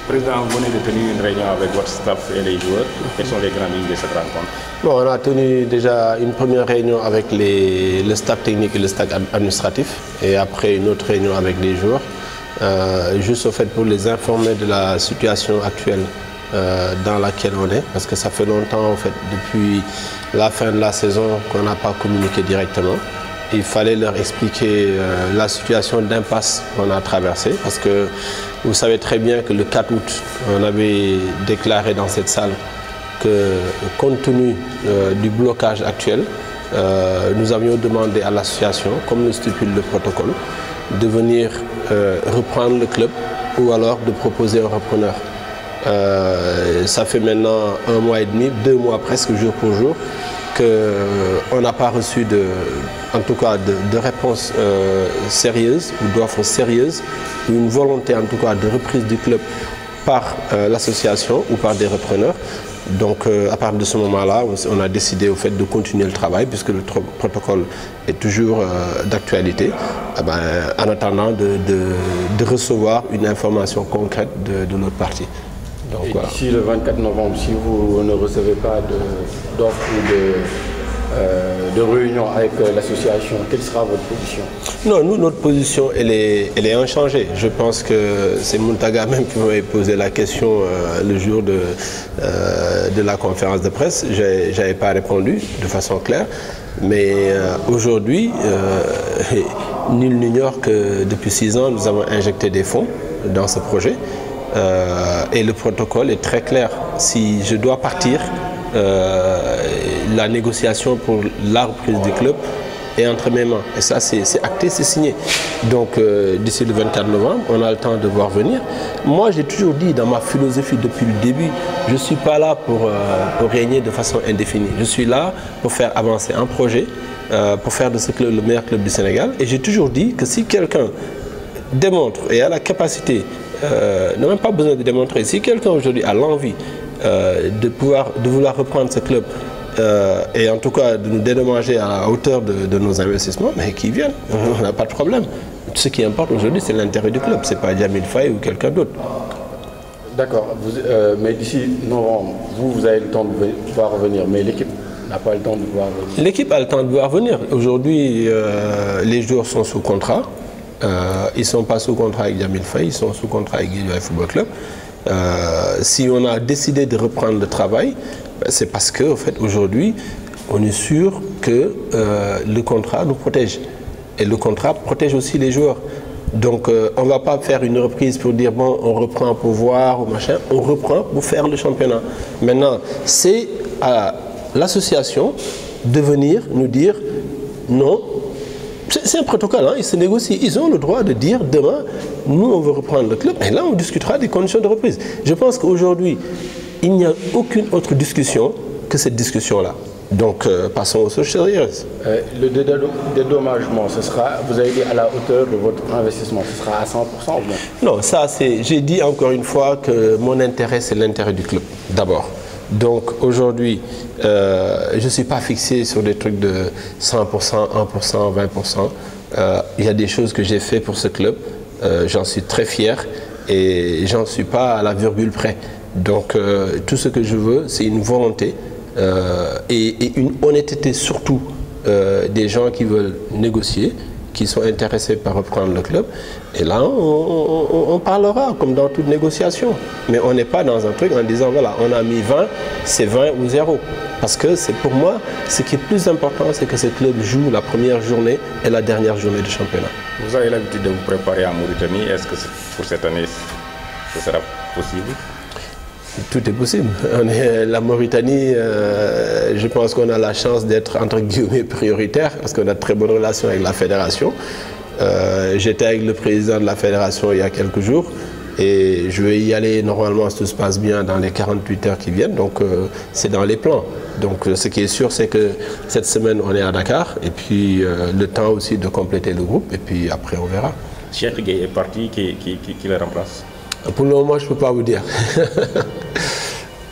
Président, vous venez de tenir une réunion avec votre staff et les joueurs. Quelles sont les grandes lignes de cette rencontre? Bon, on a tenu déjà une première réunion avec le staff technique et le staff administratif, et après une autre réunion avec les joueurs, juste au fait pour les informer de la situation actuelle dans laquelle on est, parce que ça fait longtemps en fait depuis la fin de la saison qu'on n'a pas communiqué directement. Il fallait leur expliquer la situation d'impasse qu'on a traversée, parce que vous savez très bien que le 4 août, on avait déclaré dans cette salle que, compte tenu du blocage actuel, nous avions demandé à l'association, comme le stipule le protocole, de venir reprendre le club ou alors de proposer un repreneur. Ça fait maintenant 1 mois et demi, 2 mois presque, jour pour jour, qu'on n'a pas reçu en tout cas de réponse sérieuse ou d'offres sérieuses, ou une volonté en tout cas de reprise du club par l'association ou par des repreneurs. Donc à partir de ce moment-là, on a décidé au fait de continuer le travail, puisque le protocole est toujours d'actualité, en attendant de recevoir une information concrète de notre partie. Donc, voilà. D'ici le 24 novembre, si vous ne recevez pas d'offres ou de réunion avec l'association, quelle sera votre position? Non, nous, notre position, elle est inchangée. Je pense que c'est Muntaga même qui m'avait posé la question le jour de la conférence de presse. Je n'avais pas répondu de façon claire. Mais aujourd'hui, nul n'ignore que depuis 6 ans, nous avons injecté des fonds dans ce projet. Et le protocole est très clair. Si je dois partir, la négociation pour la reprise du club est entre mes mains. Et ça, c'est acté, c'est signé. Donc, d'ici le 24 novembre, on a le temps de voir venir. Moi, j'ai toujours dit dans ma philosophie depuis le début, je ne suis pas là pour régner de façon indéfinie. Je suis là pour faire avancer un projet, pour faire de ce club le meilleur club du Sénégal. Et j'ai toujours dit que si quelqu'un démontre et a la capacité, n'a même pas besoin de démontrer, si quelqu'un aujourd'hui a l'envie de vouloir reprendre ce club et en tout cas de nous dédommager à la hauteur de nos investissements, mais qu'ils viennent, on n'a pas de problème. Ce qui importe aujourd'hui, c'est l'intérêt du club, ce n'est pas Djamil Faye ou quelqu'un d'autre. D'accord, mais d'ici novembre, vous avez le temps de pouvoir revenir, mais l'équipe n'a pas le temps de pouvoir venir. L'équipe a le temps de pouvoir venir. Aujourd'hui, les joueurs sont sous contrat. Ils ne sont pas sous contrat avec Djamil Faye, ils sont sous contrat avec Guédiawaye Football Club. Si on a décidé de reprendre le travail, c'est parce qu'en fait, aujourd'hui, on est sûr que le contrat nous protège. Et le contrat protège aussi les joueurs. Donc, on ne va pas faire une reprise pour dire, bon, on reprend pour voir ou machin. On reprend pour faire le championnat. Maintenant, c'est à l'association de venir nous dire, non, c'est un protocole, hein, ils se négocient. Ils ont le droit de dire demain, nous on veut reprendre le club, et là on discutera des conditions de reprise. Je pense qu'aujourd'hui, il n'y a aucune autre discussion que cette discussion-là. Donc passons aux choses sérieuses. Le dédommagement, ce sera, vous avez dit, à la hauteur de votre investissement, ce sera à 100% ou non? Non, ça c'est, j'ai dit encore une fois que mon intérêt c'est l'intérêt du club, d'abord. Donc aujourd'hui, je ne suis pas fixé sur des trucs de 100%, 1%, 20%. Il y a des choses que j'ai fait pour ce club, j'en suis très fier et j'en suis pas à la virgule près. Donc tout ce que je veux, c'est une volonté et une honnêteté surtout des gens qui veulent négocier, qui sont intéressés par reprendre le club. Et là, on parlera comme dans toute négociation. Mais on n'est pas dans un truc en disant, voilà, on a mis 20, c'est 20 ou 0. Parce que c'est pour moi, ce qui est plus important, c'est que ce club joue la première journée et la dernière journée du championnat. Vous avez l'habitude de vous préparer en Mauritanie. Est-ce que pour cette année, ce sera possible? Tout est possible. La Mauritanie, je pense qu'on a la chance d'être entre guillemets prioritaire parce qu'on a de très bonnes relations avec la fédération. J'étais avec le président de la fédération il y a quelques jours et je vais y aller normalement si tout se passe bien dans les 48 heures qui viennent. Donc c'est dans les plans. Donc ce qui est sûr, c'est que cette semaine on est à Dakar et puis le temps aussi de compléter le groupe et puis après on verra. Cheikh Gueye est parti, qui le remplace? Pour le moment, je ne peux pas vous dire.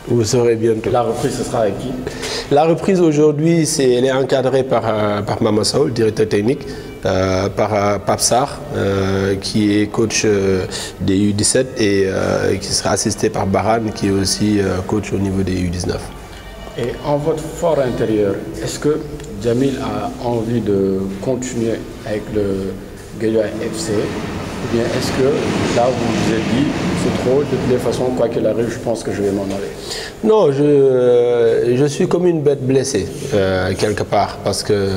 Vous saurez bientôt. La reprise, ce sera avec qui? La reprise aujourd'hui, elle est encadrée par Mama Sow, le directeur technique. par Pape Sarr, qui est coach des U17 et qui sera assisté par Baran, qui est aussi coach au niveau des U19. Et en votre fort intérieur, est-ce que Djamil a envie de continuer avec le Guédiawaye FC? Ou bien est-ce que là vous vous êtes dit c'est trop, de toutes les façons, quoi qu'il arrive, je pense que je vais m'en aller? Non, je suis comme une bête blessée quelque part, parce que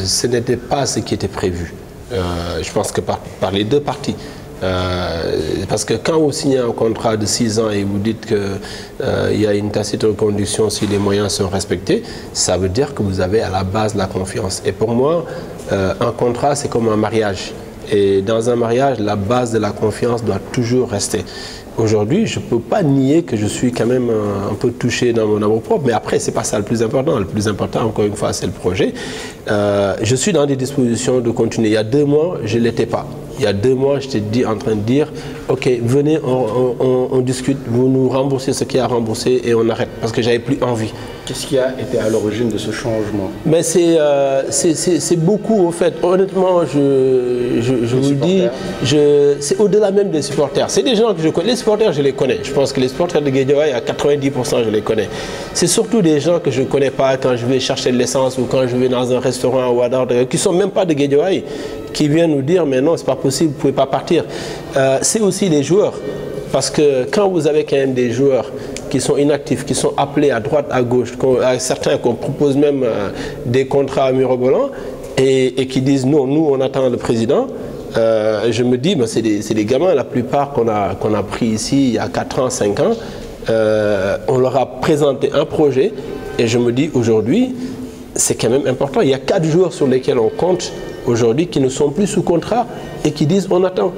ce n'était pas ce qui était prévu. Je pense que par les deux parties. Parce que quand vous signez un contrat de 6 ans et vous dites qu'il y a une tacite reconduction si les moyens sont respectés, ça veut dire que vous avez à la base la confiance. Et pour moi, un contrat, c'est comme un mariage. Et dans un mariage, la base de la confiance doit toujours rester. Aujourd'hui, je ne peux pas nier que je suis quand même un peu touché dans mon amour-propre, mais après, ce n'est pas ça le plus important. Le plus important, encore une fois, c'est le projet. Je suis dans des dispositions de continuer. Il y a 2 mois, je ne l'étais pas. Il y a 2 mois, j'étais en train de dire, ok, venez, on discute, vous nous remboursez ce qu'il y a à rembourser et on arrête, parce que j'avais plus envie. Qu'est-ce qui a été à l'origine de ce changement? Mais c'est beaucoup, en fait. Honnêtement, je vous le dis, c'est au-delà même des supporters. C'est des gens que je connais. Les supporters, je les connais. Je pense que les supporters de Guédiawaye, à 90%, je les connais. C'est surtout des gens que je ne connais pas quand je vais chercher de l'essence ou quand je vais dans un restaurant ou à qui ne sont même pas de Guédiawaye, qui viennent nous dire, mais non, c'est pas possible, vous ne pouvez pas partir. C'est aussi les joueurs. Parce que quand vous avez quand même des joueurs qui sont inactifs, qui sont appelés à droite, à gauche, à certains qu'on propose même des contrats mirobolants et qui disent non, nous on attend le président, je me dis, ben, c'est des gamins, la plupart qu'on a pris ici il y a 4 ans, 5 ans, on leur a présenté un projet et je me dis aujourd'hui, c'est quand même important. Il y a 4 joueurs sur lesquels on compte aujourd'hui qui ne sont plus sous contrat et qui disent on attend.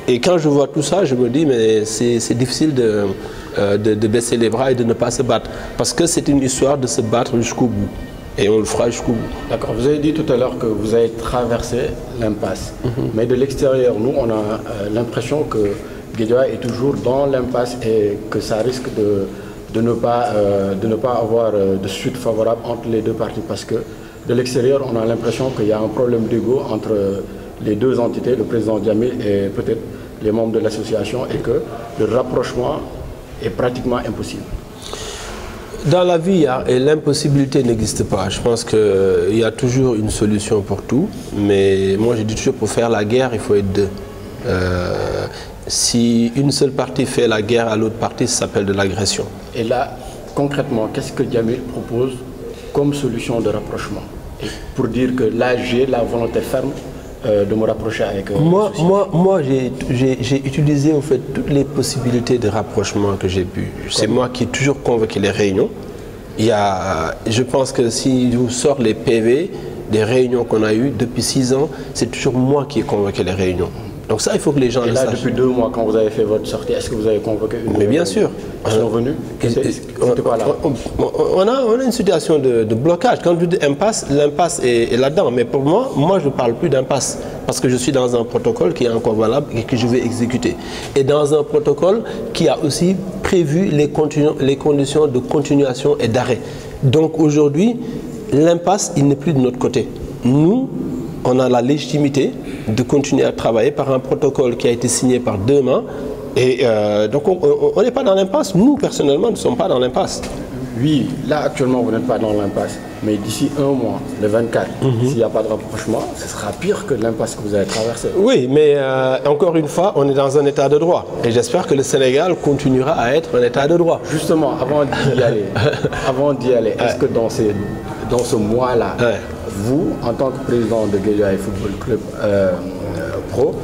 Et quand je vois tout ça, je me dis, mais c'est difficile de baisser les bras et de ne pas se battre. Parce que c'est une histoire de se battre jusqu'au bout. Et on le fera jusqu'au bout. D'accord. Vous avez dit tout à l'heure que vous avez traversé l'impasse. Mais de l'extérieur, nous, on a l'impression que Guédiawaye est toujours dans l'impasse et que ça risque de ne pas avoir de suite favorable entre les deux parties. Parce que de l'extérieur, on a l'impression qu'il y a un problème d'ego entre les deux entités, le président Djamil et peut-être les membres de l'association, et que le rapprochement est pratiquement impossible. Dans la vie, l'impossibilité n'existe pas. Je pense qu'il y a toujours une solution pour tout, mais moi je dis toujours, pour faire la guerre, il faut être deux. Si une seule partie fait la guerre à l'autre partie, ça s'appelle de l'agression. Et là, concrètement, qu'est-ce que Djamil propose comme solution de rapprochement? Et pour dire que là, j'ai la volonté ferme de me rapprocher avec moi j'ai utilisé en fait toutes les possibilités de rapprochement que j'ai pu. C'est moi qui ai toujours convoqué les réunions. Je pense que si je vous sors les PV des réunions qu'on a eues depuis 6 ans, c'est toujours moi qui ai convoqué les réunions. Donc ça, il faut que les gens le sachent. Et là, depuis 2 mois, quand vous avez fait votre sortie, est-ce que vous avez convoqué une... Mais bien sûr. Ils sont venus? C'était quoi là? On a une situation de blocage. Quand je dis impasse, l'impasse est là-dedans. Mais pour moi, je ne parle plus d'impasse. Parce que je suis dans un protocole qui est encore valable et que je vais exécuter. Et dans un protocole qui a aussi prévu les conditions de continuation et d'arrêt. Donc aujourd'hui, l'impasse, il n'est plus de notre côté. Nous, on a la légitimité de continuer à travailler par un protocole qui a été signé par 2 mains. Et donc on n'est pas dans l'impasse. Nous, personnellement, nous ne sommes pas dans l'impasse. Oui, là actuellement, vous n'êtes pas dans l'impasse. Mais d'ici 1 mois, le 24, s'il n'y a pas de rapprochement, ce sera pire que l'impasse que vous avez traversée. Oui, mais encore une fois, on est dans un état de droit. Et j'espère que le Sénégal continuera à être un état de droit. Justement, avant d'y aller, est-ce que dans ce mois-là, vous, en tant que président de Guédiawaye Football Club Pro,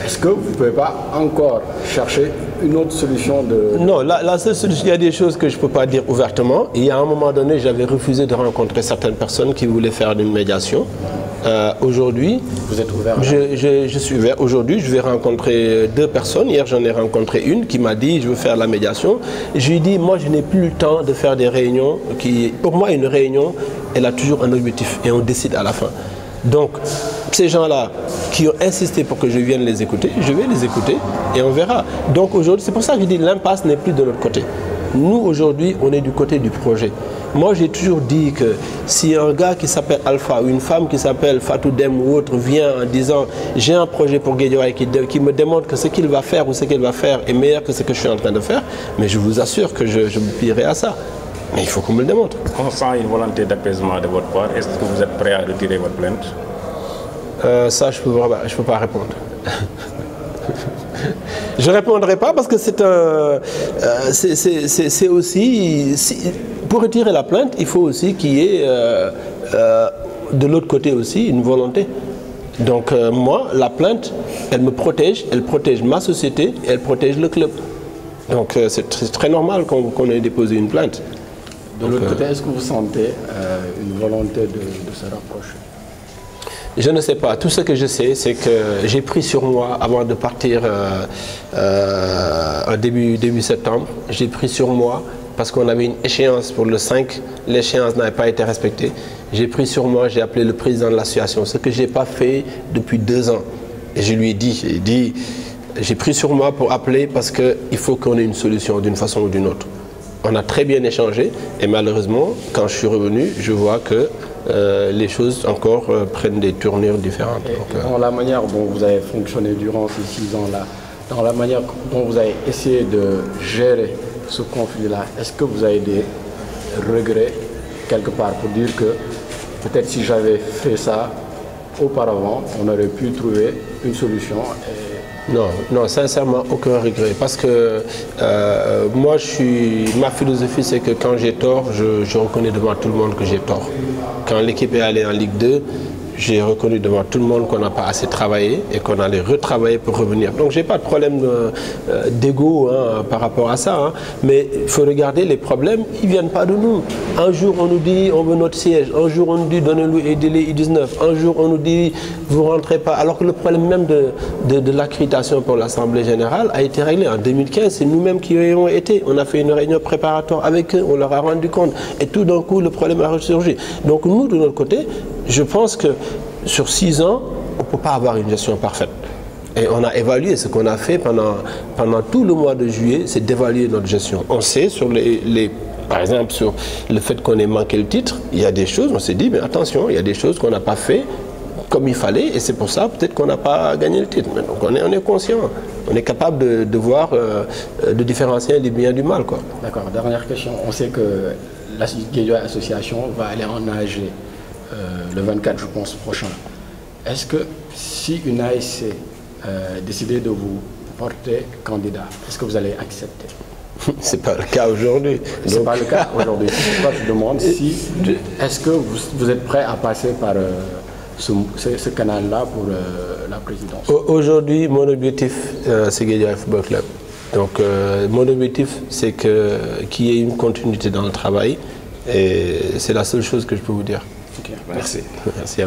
est-ce que vous ne pouvez pas encore chercher une autre solution de... Non, la seule solution, il y a des choses que je ne peux pas dire ouvertement. Il y a un moment donné, j'avais refusé de rencontrer certaines personnes qui voulaient faire une médiation. Aujourd'hui, vous êtes ouvert? Je suis ouvert. Aujourd'hui, je vais rencontrer 2 personnes. Hier, j'en ai rencontré une qui m'a dit, je veux faire la médiation. Je lui ai dit, moi, je n'ai plus le temps de faire des réunions. Pour moi, une réunion, elle a toujours un objectif et on décide à la fin. Donc, ces gens-là qui ont insisté pour que je vienne les écouter, je vais les écouter et on verra. Donc aujourd'hui, c'est pour ça que je dis l'impasse n'est plus de notre côté. Nous, aujourd'hui, on est du côté du projet. Moi, j'ai toujours dit que si un gars qui s'appelle Alpha ou une femme qui s'appelle Fatou Dem ou autre vient en disant « j'ai un projet pour Guédiawaye qui me démontre que ce qu'il va faire ou ce qu'elle va faire est meilleur que ce que je suis en train de faire », mais je vous assure que je me plierai à ça. Mais il faut qu'on me le démontre. On sent une volonté d'apaisement de votre part. Est-ce que vous êtes prêt à retirer votre plainte? Ça, je ne peux pas répondre. Je ne répondrai pas parce que c'est aussi... Pour retirer la plainte, il faut aussi qu'il y ait de l'autre côté aussi une volonté. Donc moi, la plainte, elle me protège, elle protège ma société, elle protège le club. Donc c'est très normal qu'on ait déposé une plainte. De l'autre côté, est-ce que vous sentez une volonté de se rapprocher? Je ne sais pas. Tout ce que je sais, c'est que j'ai pris sur moi, avant de partir en début septembre, j'ai pris sur moi, parce qu'on avait une échéance pour le 5, l'échéance n'avait pas été respectée. J'ai pris sur moi, j'ai appelé le président de l'association, ce que je n'ai pas fait depuis 2 ans. Et je lui ai dit, j'ai pris sur moi pour appeler parce qu'il faut qu'on ait une solution d'une façon ou d'une autre. On a très bien échangé et malheureusement, quand je suis revenu, je vois que les choses encore prennent des tournures différentes. Dans la manière dont vous avez fonctionné durant ces 6 ans-là, dans la manière dont vous avez essayé de gérer ce conflit-là, est-ce que vous avez des regrets quelque part pour dire que peut-être si j'avais fait ça auparavant, on aurait pu trouver une solution Non, sincèrement, aucun regret. Parce que moi, ma philosophie, c'est que quand j'ai tort, je reconnais devant tout le monde que j'ai tort. Quand l'équipe est allée en Ligue 2, j'ai reconnu devant tout le monde qu'on n'a pas assez travaillé et qu'on allait retravailler pour revenir. Donc, je n'ai pas de problème d'ego par rapport à ça. Hein. Mais il faut regarder, les problèmes, ils ne viennent pas de nous. Un jour, on nous dit, on veut notre siège. Un jour, on nous dit, donnez-nous les I19. Un jour, on nous dit, vous ne rentrez pas. Alors que le problème même de l'accréditation pour l'Assemblée générale a été réglé. En 2015, c'est nous-mêmes qui y avons été. On a fait une réunion préparatoire avec eux, on leur a rendu compte. Et tout d'un coup, le problème a ressurgi. Donc, nous, de notre côté, je pense que sur 6 ans, on ne peut pas avoir une gestion parfaite. Et on a évalué ce qu'on a fait pendant tout le mois de juillet, c'est d'évaluer notre gestion. On sait, par exemple, sur le fait qu'on ait manqué le titre, il y a des choses, on s'est dit, mais attention, il y a des choses qu'on n'a pas fait comme il fallait, et c'est pour ça peut-être qu'on n'a pas gagné le titre. Mais donc on est conscient, on est capable de voir, de différencier le bien du mal. D'accord, dernière question. On sait que la Guédiawaye Association va aller en AG le 24, je pense, prochain. Est-ce que si une ASC décidait de vous porter candidat, est-ce que vous allez accepter? C'est pas le cas aujourd'hui. C'est pas le cas aujourd'hui. Moi, je demande si, est-ce que vous êtes prêt à passer par ce canal-là pour la présidence? Aujourd'hui, mon objectif, c'est Guédiawaye Football Club. Donc, mon objectif, c'est qu'il y ait une continuité dans le travail. Et c'est la seule chose que je peux vous dire. Okay, merci. Merci.